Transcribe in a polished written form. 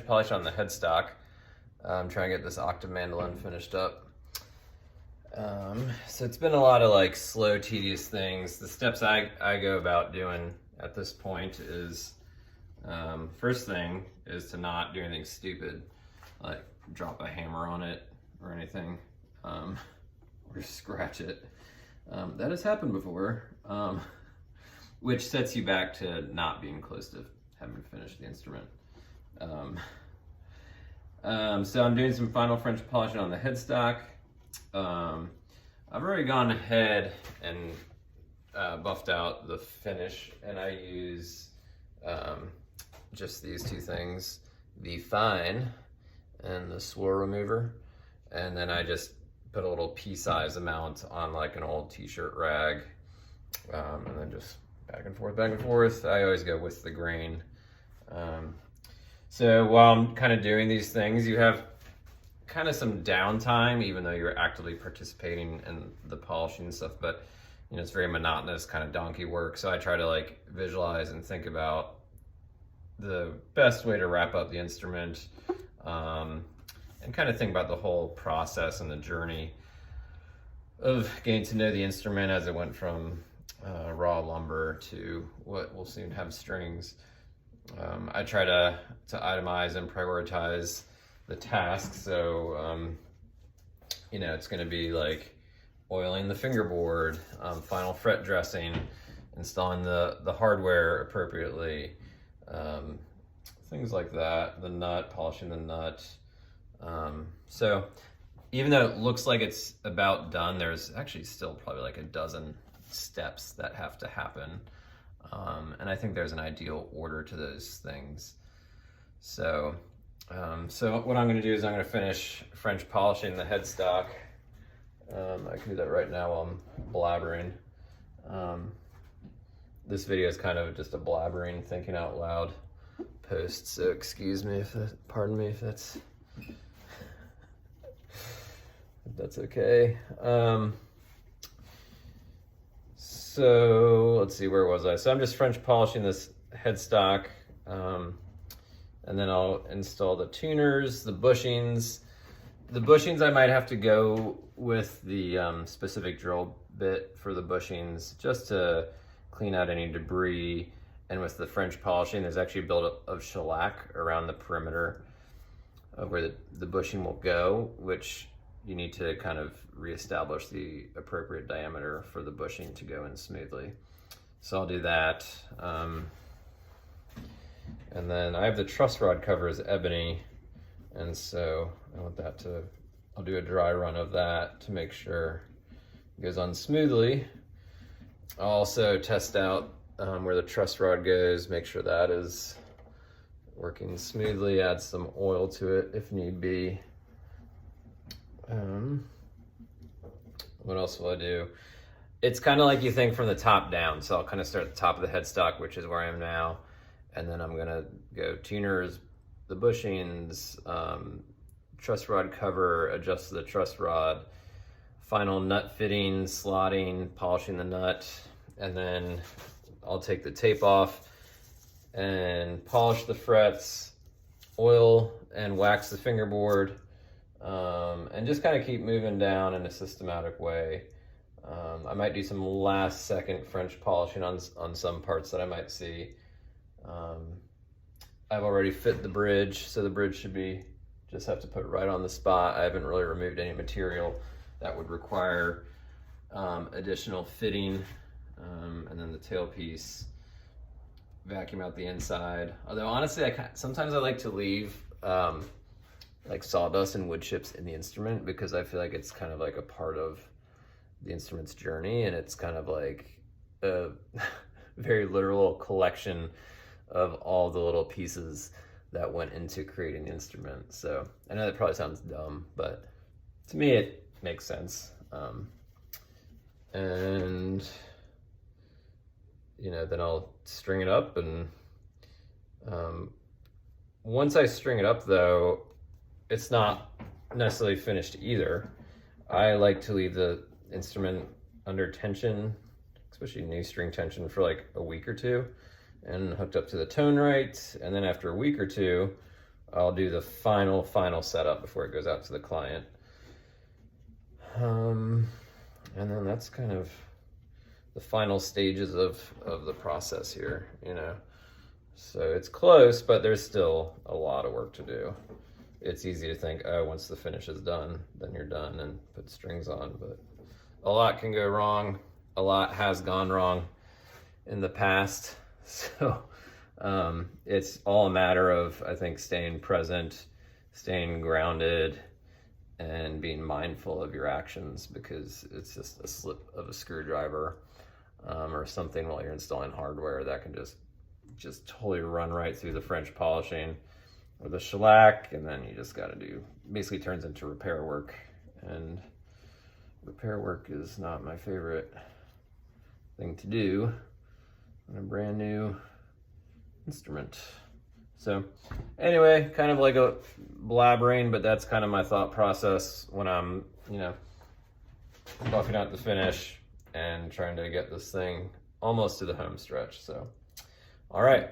polish on the headstock. I'm trying to get this octave mandolin finished up. So it's been a lot of like slow, tedious things. The steps I go about doing at this point is, first thing is to not do anything stupid, like drop a hammer on it or anything, or scratch it. That has happened before, which sets you back to not being close to having finished the instrument. So I'm doing some final French polishing on the headstock. I've already gone ahead and buffed out the finish, and I use just these two things, the fine and the swirl remover, and then I just put a little pea-size amount on like an old t-shirt rag, and then just back and forth, back and forth. I always go with the grain. So while I'm kind of doing these things, you have kind of some downtime, even though you're actively participating in the polishing and stuff, but you know, it's very monotonous kind of donkey work. So I try to like visualize and think about the best way to wrap up the instrument, and kind of think about the whole process and the journey of getting to know the instrument as it went from raw lumber to what will soon have strings. I try to itemize and prioritize the tasks. So, you know, it's going to be like oiling the fingerboard, final fret dressing, installing the hardware appropriately, things like that, the nut, polishing the nut. So even though it looks like it's about done, there's actually still probably like a dozen steps that have to happen. And I think there's an ideal order to those things. So, so what I'm going to do is I'm going to finish French polishing the headstock. I can do that right now while I'm blabbering. This video is kind of just a blabbering, thinking out loud post, so excuse me if pardon me if that's okay. So let's see, where was I? So I'm just French polishing this headstock, and then I'll install the tuners, the bushings. The bushings I might have to go with the specific drill bit for the bushings, just to clean out any debris. And with the French polishing, there's actually a buildup of shellac around the perimeter of where the bushing will go, which you need to kind of reestablish the appropriate diameter for the bushing to go in smoothly. So I'll do that. And then I have the truss rod cover as ebony, and so I want that to, I'll do a dry run of that to make sure it goes on smoothly. I'll also test out where the truss rod goes, make sure that is working smoothly, add some oil to it if need be. What else will I do? It's kind of like you think from the top down, so I'll kind of start at the top of the headstock, which is where I am now, and then I'm gonna go tuners, the bushings, truss rod cover, adjust the truss rod, final nut fitting, slotting, polishing the nut, and then I'll take the tape off and polish the frets, oil and wax the fingerboard, and just kind of keep moving down in a systematic way. I might do some last second French polishing on some parts that I might see. I've already fit the bridge, so the bridge should be, just have to put it right on the spot. I haven't really removed any material that would require additional fitting. And then the tailpiece, vacuum out the inside. Although honestly, sometimes I like to leave like sawdust and wood chips in the instrument, because I feel like it's kind of like a part of the instrument's journey, and it's kind of like a very literal collection of all the little pieces that went into creating the instrument. So I know that probably sounds dumb, but to me it makes sense. And you know, then I'll string it up, and once I string it up though, it's not necessarily finished either. I like to leave the instrument under tension, especially new string tension, for like a week or two, and hooked up to the tone right. And then after a week or two, I'll do the final setup before it goes out to the client. And then that's kind of the final stages of the process here, you know. So it's close, but there's still a lot of work to do. It's easy to think, oh, once the finish is done, then you're done and put strings on, but a lot can go wrong. A lot has gone wrong in the past. So it's all a matter of, I think, staying present, staying grounded, and being mindful of your actions, because it's just a slip of a screwdriver or something while you're installing hardware that can just totally run right through the French polishing or the shellac, and then you just got to do, basically turns into repair work, and repair work is not my favorite thing to do on a brand new instrument. So anyway, kind of like a blabbering, but that's kind of my thought process when I'm, you know, buffing out the finish and trying to get this thing almost to the home stretch. So, all right.